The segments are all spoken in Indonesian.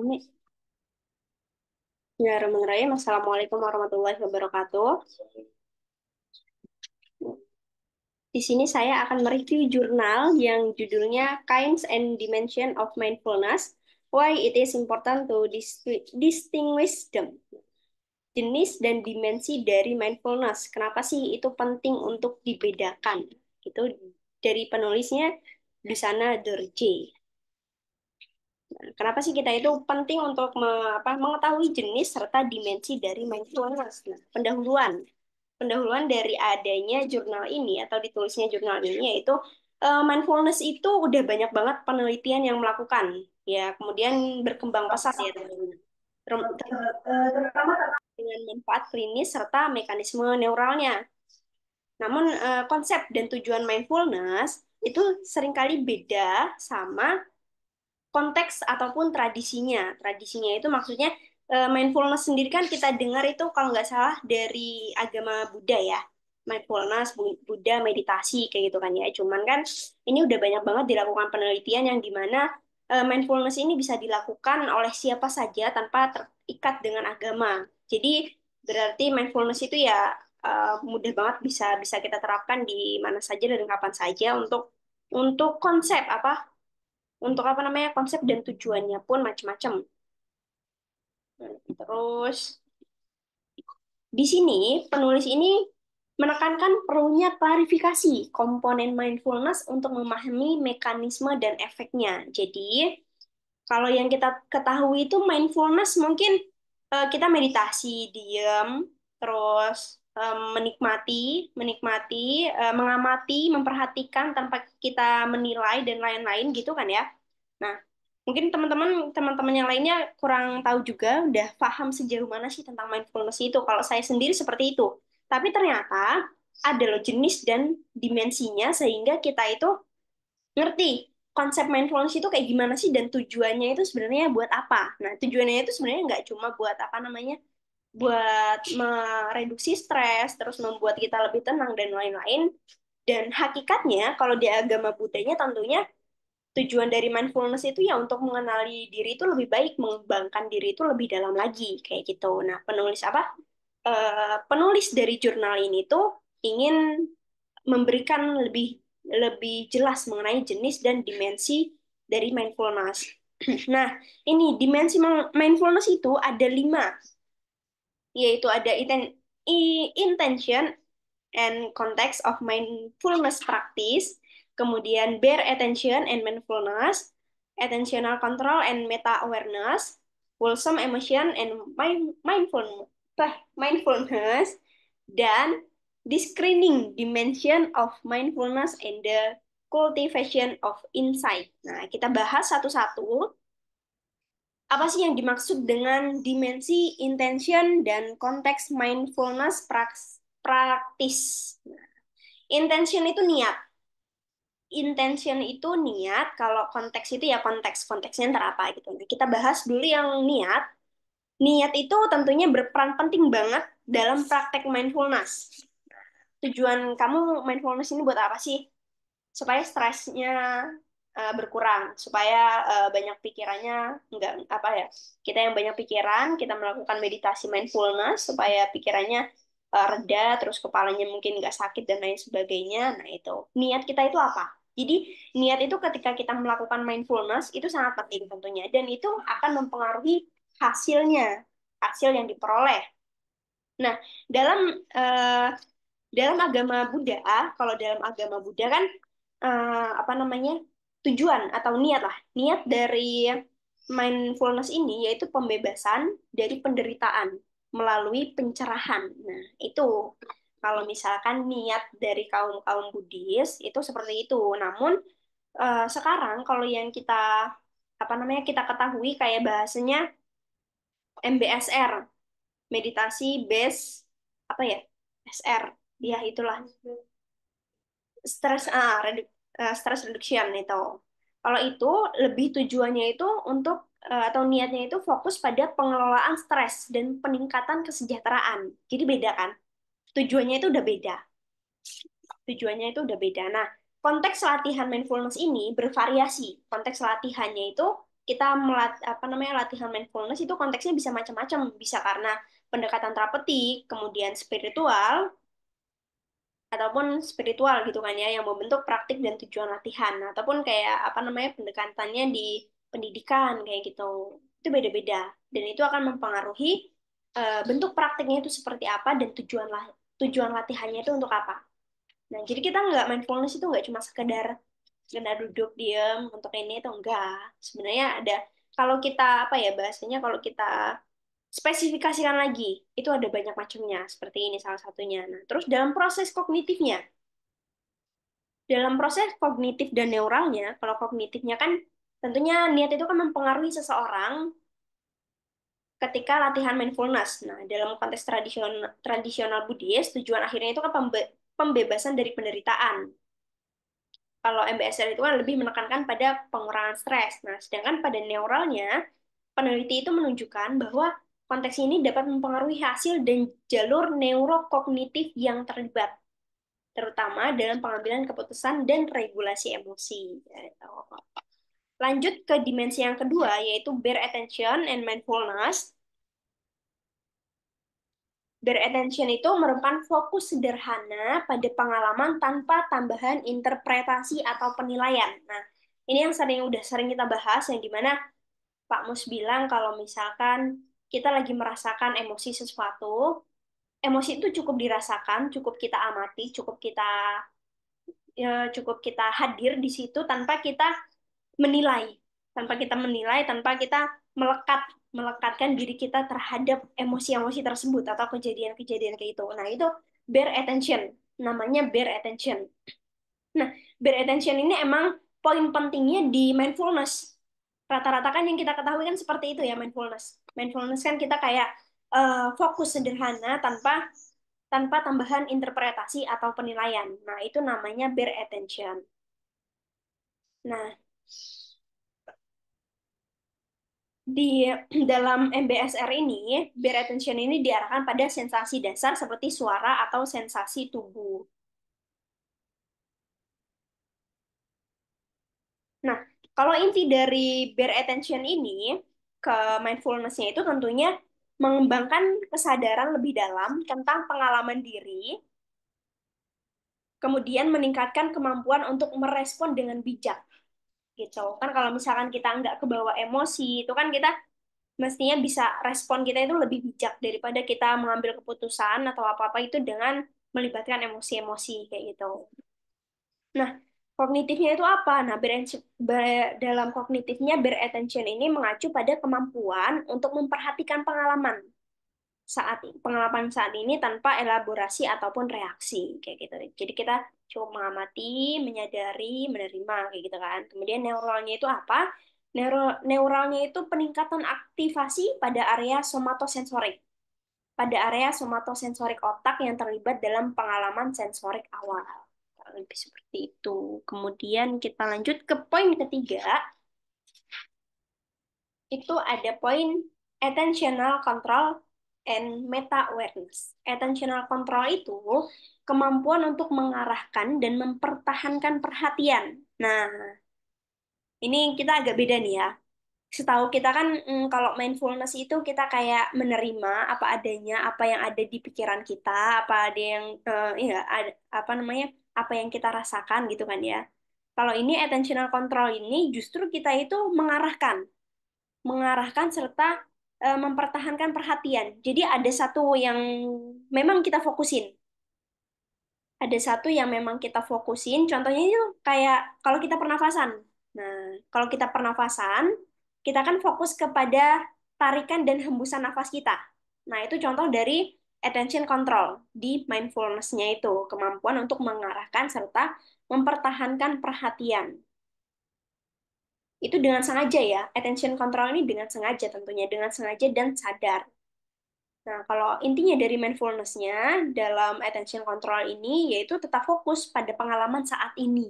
Bismillahirrahmanirrahim. Assalamualaikum warahmatullahi wabarakatuh. Di sini saya akan mereview jurnal yang judulnya Kinds and Dimension of Mindfulness, Why It is Important to Distinguish Them. Jenis dan dimensi dari mindfulness. Kenapa sih itu penting untuk dibedakan? Itu dari penulisnya di sana Dorje. Kenapa sih kita itu penting untuk mengetahui jenis serta dimensi dari mindfulness? Nah, pendahuluan dari adanya jurnal ini atau ditulisnya jurnal ini yaitu mindfulness itu udah banyak banget penelitian yang melakukan, ya, kemudian berkembang pesat ya tentunya. Terutama dengan manfaat klinis serta mekanisme neuralnya. Namun konsep dan tujuan mindfulness itu seringkali beda sama konteks ataupun tradisinya. Tradisinya itu maksudnya mindfulness sendiri kan kita dengar itu kalau nggak salah dari agama Buddha ya. Mindfulness, Buddha, meditasi kayak gitu kan ya. Cuman kan ini udah banyak banget dilakukan penelitian yang dimana mindfulness ini bisa dilakukan oleh siapa saja tanpa terikat dengan agama. Jadi berarti mindfulness itu ya mudah banget bisa bisa kita terapkan di mana saja dan kapan saja untuk konsep apa namanya konsep dan tujuannya pun macam-macam. Terus di sini penulis ini menekankan perlunya klarifikasi komponen mindfulness untuk memahami mekanisme dan efeknya. Jadi kalau yang kita ketahui itu mindfulness mungkin kita meditasi, diam, terus menikmati, menikmati, mengamati, memperhatikan tanpa kita menilai dan lain-lain gitu kan ya. Nah, mungkin teman-teman yang lainnya kurang tahu juga, udah paham sejauh mana sih tentang mindfulness itu. Kalau saya sendiri seperti itu. Tapi ternyata ada loh jenis dan dimensinya sehingga kita itu ngerti konsep mindfulness itu kayak gimana sih dan tujuannya itu sebenarnya buat apa. Nah, tujuannya itu sebenarnya nggak cuma buat apa namanya, buat mereduksi stres, terus membuat kita lebih tenang dan lain-lain. Dan hakikatnya, kalau di agama Buddhanya tentunya tujuan dari mindfulness itu ya untuk mengenali diri itu lebih baik, mengembangkan diri itu lebih dalam lagi, kayak gitu. Nah, penulis dari jurnal ini tuh ingin memberikan lebih lebih jelas mengenai jenis dan dimensi dari mindfulness. Nah, ini dimensi mindfulness itu ada 5, yaitu ada intention and context of mindfulness practice, kemudian bare attention and mindfulness, attentional control and meta awareness, wholesome emotion and mindfulness, dan discerning dimension of mindfulness and the cultivation of insight. Nah, kita bahas satu-satu apa sih yang dimaksud dengan dimensi, intention, dan konteks mindfulness praktis. Nah, intention itu niat. Intention itu niat, kalau konteks itu ya konteksnya ntar apa gitu. Nah, kita bahas dulu yang niat. Niat itu tentunya berperan penting banget dalam praktek mindfulness. Tujuan kamu mindfulness ini buat apa sih? Supaya stresnya berkurang, supaya banyak pikirannya nggak apa ya. Kita yang banyak pikiran, kita melakukan meditasi mindfulness supaya pikirannya reda, terus kepalanya mungkin nggak sakit dan lain sebagainya. Nah itu niat kita itu apa? Jadi niat itu ketika kita melakukan mindfulness itu sangat penting tentunya, dan itu akan mempengaruhi hasilnya, hasil yang diperoleh. Nah, dalam eh, dalam agama Buddha, kalau dalam agama Buddha kan apa namanya, tujuan atau niat lah, niat dari mindfulness ini yaitu pembebasan dari penderitaan melalui pencerahan. Nah, itu kalau misalkan niat dari kaum kaum Buddhis itu seperti itu. Namun sekarang kalau yang kita apa namanya kita ketahui kayak bahasanya MBSR, meditasi base apa ya, SR, ya itulah, stress reduction itu. Kalau itu lebih tujuannya itu untuk atau niatnya itu fokus pada pengelolaan stres dan peningkatan kesejahteraan. Jadi beda kan? Tujuannya itu udah beda. Tujuannya itu udah beda. Nah, konteks latihan mindfulness ini bervariasi. Konteks latihannya itu kita apa namanya latihan mindfulness itu konteksnya bisa macam-macam, bisa karena pendekatan terapeutik, kemudian spiritual, ataupun spiritual gitu kan ya, yang membentuk praktik dan tujuan latihan, ataupun kayak apa namanya pendekatannya di pendidikan kayak gitu. Itu beda-beda dan itu akan mempengaruhi bentuk praktiknya itu seperti apa dan tujuan latihannya itu untuk apa. Nah, jadi kita nggak mindfulness itu nggak cuma sekedar sekedar duduk diem untuk ini itu enggak. Sebenarnya ada kalau kita apa ya bahasanya kalau kita spesifikasikan lagi itu ada banyak macamnya seperti ini salah satunya. Nah, terus dalam proses kognitif dan neuralnya, kalau kognitifnya kan tentunya niat itu kan mempengaruhi seseorang ketika latihan mindfulness. Nah, dalam konteks tradisional tradisional Buddhis, tujuan akhirnya itu kan pembebasan dari penderitaan. Kalau MBSR itu kan lebih menekankan pada pengurangan stres. Nah, sedangkan pada neuralnya, peneliti itu menunjukkan bahwa konteks ini dapat mempengaruhi hasil dan jalur neurokognitif yang terlibat, terutama dalam pengambilan keputusan dan regulasi emosi. Lanjut ke dimensi yang kedua, yaitu bare attention and mindfulness. Bare attention itu merupakan fokus sederhana pada pengalaman tanpa tambahan interpretasi atau penilaian. Nah, ini yang udah sering kita bahas, yang dimana Pak Mus bilang kalau misalkan kita lagi merasakan emosi sesuatu, emosi itu cukup dirasakan, cukup kita amati, cukup kita hadir di situ menilai, tanpa kita melekat melekatkan diri kita terhadap emosi-emosi tersebut atau kejadian-kejadian kayak itu. Nah, itu bare attention, namanya bare attention. Nah, bare attention ini emang poin pentingnya di mindfulness. Rata-rata kan yang kita ketahui kan seperti itu ya mindfulness. Mindfulness kan kita kayak fokus sederhana tanpa tanpa tambahan interpretasi atau penilaian. Nah, itu namanya bare attention. Nah, di dalam MBSR ini, bare attention ini diarahkan pada sensasi dasar seperti suara atau sensasi tubuh. Nah, kalau inti dari bare attention ini ke mindfulness-nya itu tentunya mengembangkan kesadaran lebih dalam tentang pengalaman diri, kemudian meningkatkan kemampuan untuk merespon dengan bijak gitu. Kan kalau misalkan kita nggak kebawa emosi, itu kan kita mestinya bisa respon kita itu lebih bijak daripada kita mengambil keputusan atau apa-apa itu dengan melibatkan emosi-emosi kayak gitu. Nah, kognitifnya itu apa? Nah, dalam kognitifnya berattention ini mengacu pada kemampuan untuk memperhatikan pengalaman saat ini tanpa elaborasi ataupun reaksi kayak gitu. Jadi kita cuma mengamati, menyadari, menerima kayak gitu kan. Kemudian neuralnya itu apa? Neuralnya itu peningkatan aktivasi pada area somatosensorik. Pada area somatosensorik otak yang terlibat dalam pengalaman sensorik awal. Lebih seperti itu. Kemudian kita lanjut ke poin ketiga, itu ada poin attentional control and meta awareness. Attentional control itu kemampuan untuk mengarahkan dan mempertahankan perhatian. Nah, ini kita agak beda nih ya. Setahu kita kan kalau mindfulness itu kita kayak menerima apa adanya, apa yang ada di pikiran kita, apa ada yang ya apa namanya, apa yang kita rasakan gitu kan ya. Kalau ini attentional control ini justru kita itu mengarahkan serta mempertahankan perhatian. Jadi ada satu yang memang kita fokusin. Ada satu yang memang kita fokusin. Contohnya itu kayak kalau kita pernafasan. Nah, kalau kita pernafasan, kita kan fokus kepada tarikan dan hembusan nafas kita. Nah, itu contoh dari attention control di mindfulness-nya itu, kemampuan untuk mengarahkan serta mempertahankan perhatian. Itu dengan sengaja ya, attention control ini dengan sengaja tentunya, dengan sengaja dan sadar. Nah, kalau intinya dari mindfulness-nya dalam attention control ini, yaitu tetap fokus pada pengalaman saat ini.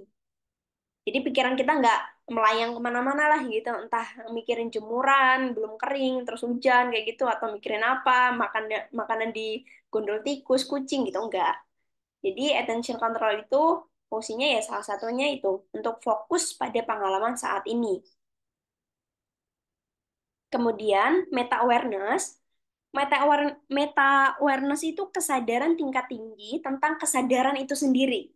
Jadi pikiran kita nggak melayang kemana-mana lah gitu, entah mikirin jemuran, belum kering, terus hujan kayak gitu, atau mikirin apa, makanan di gondol tikus, kucing gitu, enggak. Jadi attention control itu fungsinya ya salah satunya itu, untuk fokus pada pengalaman saat ini. Kemudian meta awareness itu kesadaran tingkat tinggi tentang kesadaran itu sendiri.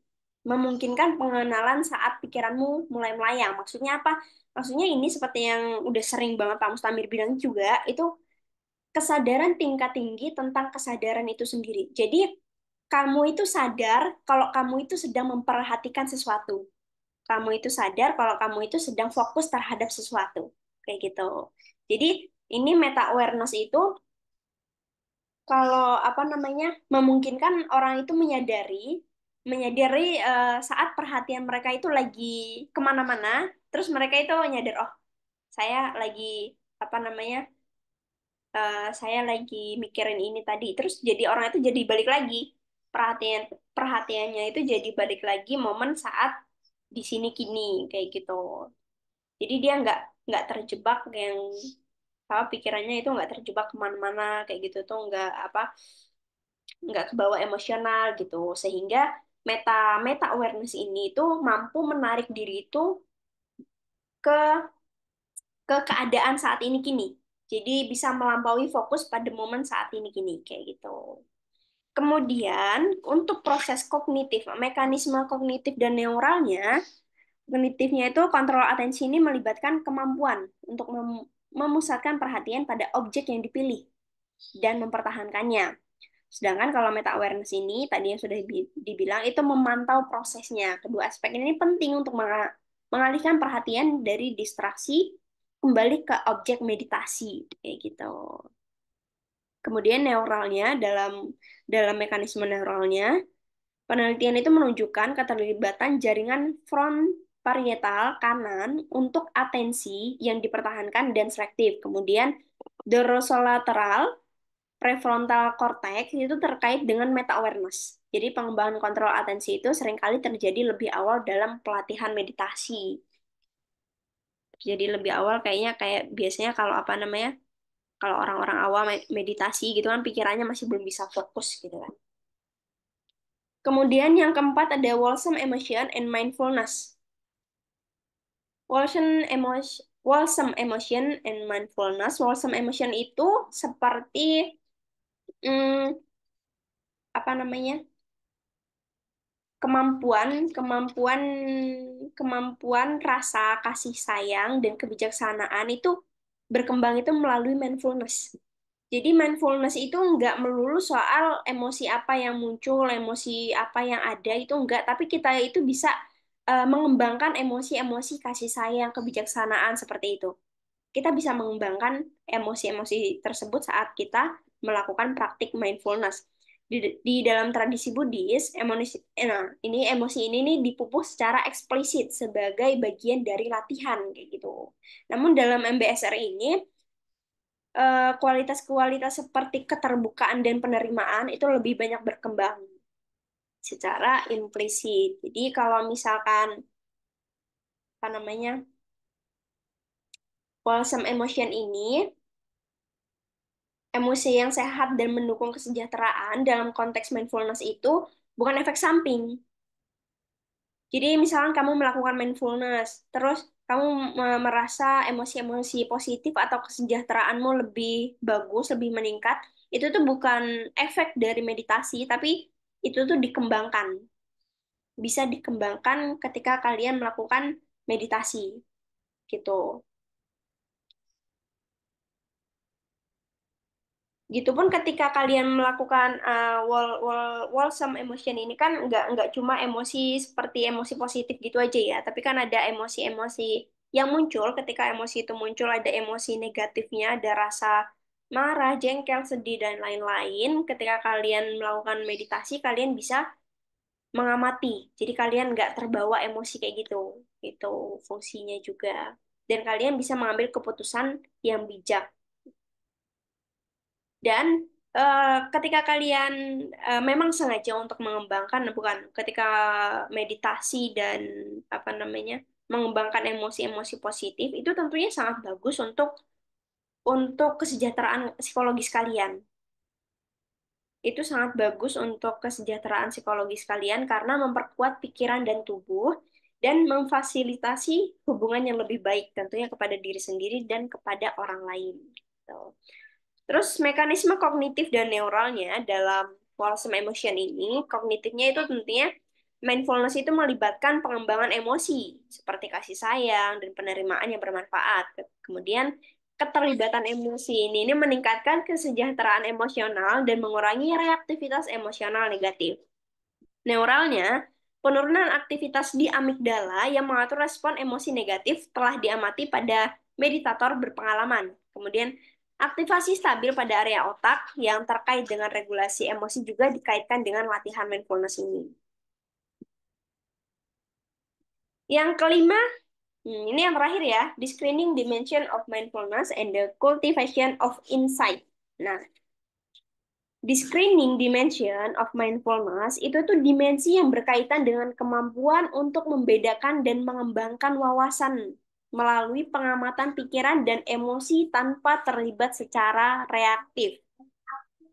Memungkinkan pengenalan saat pikiranmu mulai melayang. Maksudnya apa? Maksudnya ini seperti yang udah sering banget Pak Mustamir bilang juga, itu kesadaran tingkat tinggi tentang kesadaran itu sendiri. Jadi, kamu itu sadar kalau kamu itu sedang memperhatikan sesuatu. Kamu itu sadar kalau kamu itu sedang fokus terhadap sesuatu. Kayak gitu. Jadi, ini meta awareness itu kalau apa namanya memungkinkan orang itu menyadari saat perhatian mereka itu lagi kemana-mana, terus mereka itu nyadar, oh saya lagi apa namanya saya lagi mikirin ini tadi, terus jadi orang itu jadi balik lagi perhatian perhatiannya itu jadi balik lagi momen saat di sini kini kayak gitu. Jadi dia nggak terjebak yang apa pikirannya itu nggak terjebak kemana-mana kayak gitu tuh nggak kebawa emosional gitu sehingga meta meta awareness ini tuh mampu menarik diri itu ke keadaan saat ini kini. Jadi bisa melampaui fokus pada momen saat ini kini kayak gitu. Kemudian untuk proses kognitif, mekanisme kognitif dan neuralnya, kognitifnya itu kontrol atensi ini melibatkan kemampuan untuk memusatkan perhatian pada objek yang dipilih dan mempertahankannya. Sedangkan kalau meta awareness ini tadi yang sudah dibilang itu memantau prosesnya. Kedua aspek ini penting untuk mengalihkan perhatian dari distraksi kembali ke objek meditasi kayak gitu. Kemudian neuralnya dalam mekanisme neuralnya, penelitian itu menunjukkan keterlibatan jaringan front parietal kanan untuk atensi yang dipertahankan dan selektif. Kemudian dorsolateral prefrontal cortex itu terkait dengan meta awareness. Jadi pengembangan kontrol atensi itu seringkali terjadi lebih awal dalam pelatihan meditasi. Jadi lebih awal kayaknya kayak biasanya kalau apa namanya? Kalau orang-orang awam meditasi gitu kan pikirannya masih belum bisa fokus gitu kan. Kemudian yang keempat ada wholesome emotion and mindfulness. Wholesome emotion and mindfulness. Wholesome emotion itu seperti hmm, apa namanya? kemampuan kemampuan kemampuan rasa kasih sayang dan kebijaksanaan itu berkembang itu melalui mindfulness. Jadi mindfulness itu nggak melulu soal emosi apa yang muncul, emosi apa yang ada itu enggak, tapi kita itu bisa mengembangkan emosi-emosi kasih sayang, kebijaksanaan seperti itu. Kita bisa mengembangkan emosi-emosi tersebut saat kita melakukan praktik mindfulness. Di dalam tradisi Buddhis, emosi ini nih dipupuk secara eksplisit sebagai bagian dari latihan kayak gitu. Namun dalam MBSR ini kualitas-kualitas seperti keterbukaan dan penerimaan itu lebih banyak berkembang secara implisit. Jadi kalau misalkan apa namanya wholesome emotion ini emosi yang sehat dan mendukung kesejahteraan dalam konteks mindfulness itu bukan efek samping. Jadi misalkan kamu melakukan mindfulness, terus kamu merasa emosi-emosi positif atau kesejahteraanmu lebih bagus, lebih meningkat, itu tuh bukan efek dari meditasi, tapi itu tuh dikembangkan. Bisa dikembangkan ketika kalian melakukan meditasi, gitu. Gitupun ketika kalian melakukan wholesome emotion ini kan nggak cuma emosi seperti emosi positif gitu aja ya, tapi kan ada emosi-emosi yang muncul ketika emosi itu muncul ada emosi negatifnya, ada rasa marah, jengkel, sedih dan lain-lain. Ketika kalian melakukan meditasi, kalian bisa mengamati. Jadi kalian nggak terbawa emosi kayak gitu. Itu fungsinya juga. Dan kalian bisa mengambil keputusan yang bijak. Dan ketika kalian memang sengaja untuk mengembangkan, bukan ketika meditasi dan apa namanya mengembangkan emosi-emosi positif itu tentunya sangat bagus untuk kesejahteraan psikologis kalian. Itu sangat bagus untuk kesejahteraan psikologis kalian karena memperkuat pikiran dan tubuh dan memfasilitasi hubungan yang lebih baik tentunya kepada diri sendiri dan kepada orang lain. Gitu. Terus mekanisme kognitif dan neuralnya dalam Wholesome Emotion ini, kognitifnya itu tentunya mindfulness itu melibatkan pengembangan emosi seperti kasih sayang dan penerimaan yang bermanfaat. Kemudian keterlibatan emosi ini meningkatkan kesejahteraan emosional dan mengurangi reaktivitas emosional negatif. Neuralnya, penurunan aktivitas di amigdala yang mengatur respon emosi negatif telah diamati pada meditator berpengalaman. Kemudian, aktivasi stabil pada area otak yang terkait dengan regulasi emosi juga dikaitkan dengan latihan mindfulness ini. Yang kelima, ini yang terakhir ya, the screening dimension of mindfulness and the cultivation of insight. Nah, di screening dimension of mindfulness itu tuh dimensi yang berkaitan dengan kemampuan untuk membedakan dan mengembangkan wawasan melalui pengamatan pikiran dan emosi tanpa terlibat secara reaktif.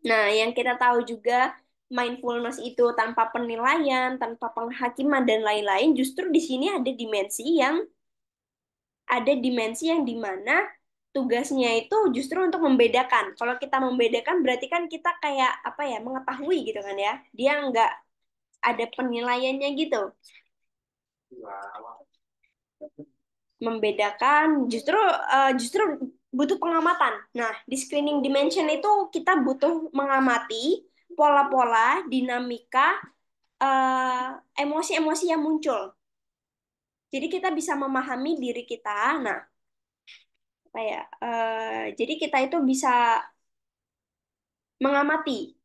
Nah, yang kita tahu juga mindfulness itu tanpa penilaian, tanpa penghakiman dan lain-lain, justru di sini ada dimensi yang dimana tugasnya itu justru untuk membedakan. Kalau kita membedakan berarti kan kita kayak apa ya mengetahui gitu kan ya. Dia nggak ada penilaiannya gitu. Membedakan justru butuh pengamatan. Nah, di screening dimension itu kita butuh mengamati pola-pola, dinamika, emosi-emosi yang muncul. Jadi kita bisa memahami diri kita. Nah, apa ya? Jadi kita itu bisa mengamati,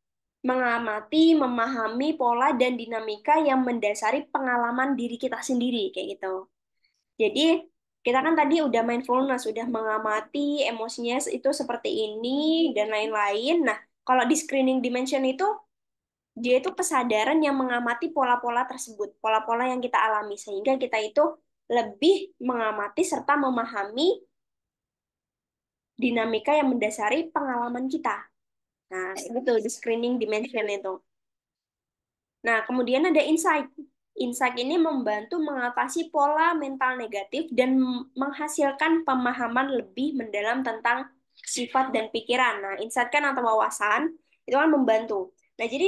memahami pola dan dinamika yang mendasari pengalaman diri kita sendiri, kayak gitu. Jadi, kita kan tadi udah mindfulness, udah mengamati emosinya itu seperti ini, dan lain-lain. Nah, kalau di screening dimension itu, dia itu kesadaran yang mengamati pola-pola tersebut, pola-pola yang kita alami, sehingga kita itu lebih mengamati serta memahami dinamika yang mendasari pengalaman kita. Nah, itu di screening dimension itu. Nah, kemudian ada insight. Insight ini membantu mengatasi pola mental negatif dan menghasilkan pemahaman lebih mendalam tentang sifat dan pikiran. Nah, insight kan atau wawasan itu kan membantu. Nah, jadi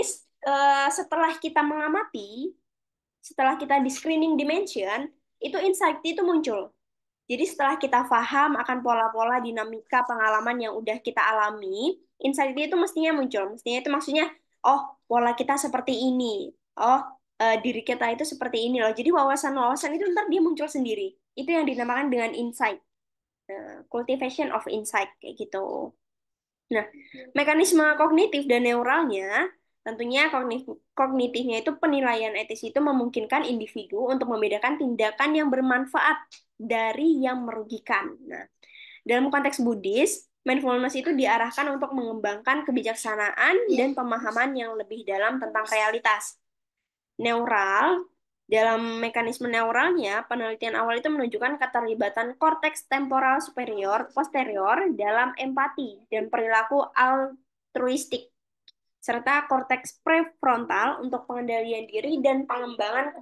setelah kita mengamati, setelah kita di screening dimension, itu insight itu muncul. Jadi setelah kita paham akan pola-pola dinamika pengalaman yang udah kita alami, insight itu mestinya muncul. Mestinya itu maksudnya, oh pola kita seperti ini. Oh diri kita itu seperti ini loh. Jadi wawasan-wawasan itu ntar dia muncul sendiri. Itu yang dinamakan dengan insight. Cultivation of insight kayak gitu. Nah, mekanisme kognitif dan neuralnya, tentunya kognitifnya itu penilaian etis itu memungkinkan individu untuk membedakan tindakan yang bermanfaat dari yang merugikan. Nah, dalam konteks Buddhis, mindfulness itu diarahkan untuk mengembangkan kebijaksanaan dan pemahaman yang lebih dalam tentang realitas. Neural, dalam mekanisme neuralnya, penelitian awal itu menunjukkan keterlibatan korteks temporal superior posterior dalam empati dan perilaku altruistik, serta korteks prefrontal untuk pengendalian diri dan pengembangan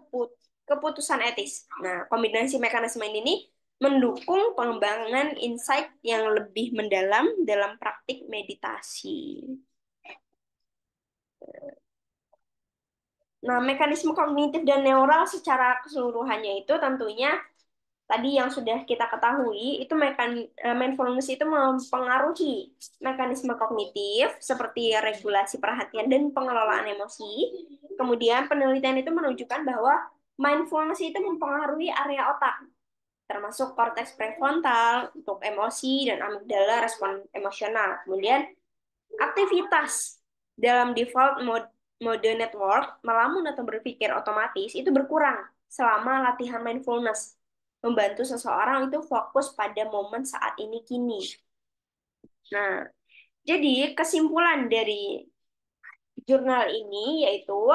keputusan etis. Nah, kombinasi mekanisme ini mendukung pengembangan insight yang lebih mendalam dalam praktik meditasi. Nah, mekanisme kognitif dan neural secara keseluruhannya itu tentunya tadi yang sudah kita ketahui, itu mindfulness itu mempengaruhi mekanisme kognitif seperti regulasi perhatian dan pengelolaan emosi. Kemudian penelitian itu menunjukkan bahwa mindfulness itu mempengaruhi area otak, termasuk korteks prefrontal untuk emosi dan amigdala respon emosional. Kemudian aktivitas dalam default mode network, melamun atau berpikir otomatis itu berkurang selama latihan mindfulness, membantu seseorang itu fokus pada momen saat ini kini. Nah, jadi kesimpulan dari jurnal ini yaitu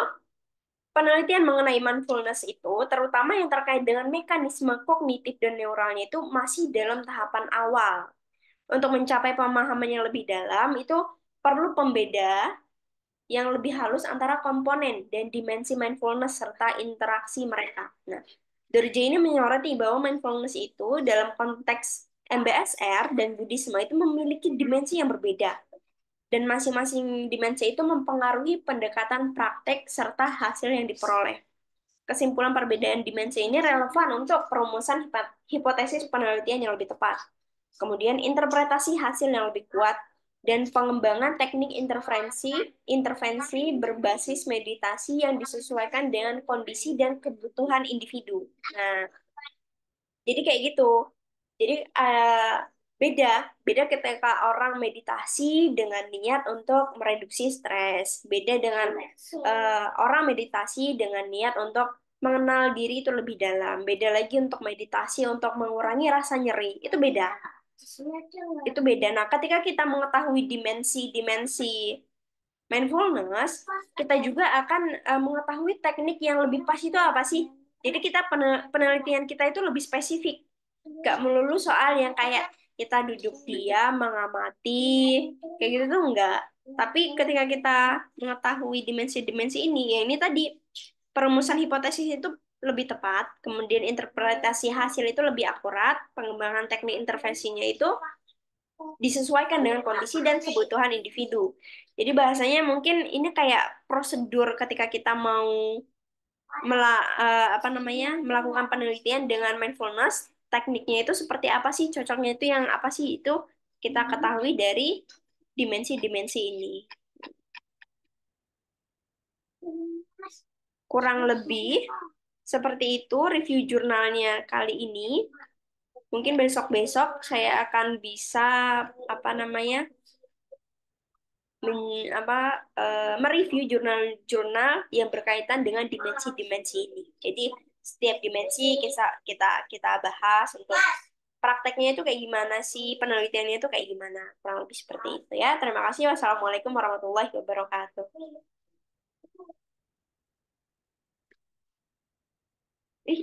penelitian mengenai mindfulness itu, terutama yang terkait dengan mekanisme kognitif dan neuralnya itu masih dalam tahapan awal. Untuk mencapai pemahaman yang lebih dalam, itu perlu pembeda yang lebih halus antara komponen dan dimensi mindfulness serta interaksi mereka. Nah, Dorje ini menyoroti bahwa mindfulness itu dalam konteks MBSR dan Buddhisme itu memiliki dimensi yang berbeda. Dan masing-masing dimensi itu mempengaruhi pendekatan praktek serta hasil yang diperoleh. Kesimpulan perbedaan dimensi ini relevan untuk perumusan hipotesis penelitian yang lebih tepat. Kemudian interpretasi hasil yang lebih kuat dan pengembangan teknik intervensi intervensi berbasis meditasi yang disesuaikan dengan kondisi dan kebutuhan individu. Nah, jadi kayak gitu. Jadi beda, beda ketika orang meditasi dengan niat untuk mereduksi stres. Beda dengan orang meditasi dengan niat untuk mengenal diri itu lebih dalam. Beda lagi untuk meditasi untuk mengurangi rasa nyeri. Itu beda. Itu beda. Nah, ketika kita mengetahui dimensi-dimensi mindfulness, kita juga akan mengetahui teknik yang lebih pas itu apa sih. Jadi kita penelitian kita itu lebih spesifik. Gak melulu soal yang kayak kita duduk diam, mengamati, kayak gitu tuh enggak. Tapi ketika kita mengetahui dimensi-dimensi ini, ya ini tadi perumusan hipotesis itu lebih tepat, kemudian interpretasi hasil itu lebih akurat, pengembangan teknik intervensinya itu disesuaikan dengan kondisi dan kebutuhan individu. Jadi bahasanya mungkin ini kayak prosedur ketika kita mau apa namanya melakukan penelitian dengan mindfulness, tekniknya itu seperti apa sih, cocoknya itu yang apa sih itu kita ketahui dari dimensi-dimensi ini. Kurang lebih seperti itu review jurnalnya kali ini. Mungkin besok-besok saya akan bisa apa namanya apa mereview jurnal-jurnal yang berkaitan dengan dimensi-dimensi ini. Jadi setiap dimensi kita kita kita bahas untuk prakteknya itu kayak gimana sih, penelitiannya itu kayak gimana. Kurang lebih seperti itu ya. Terima kasih. Wassalamualaikum warahmatullahi wabarakatuh. Ih,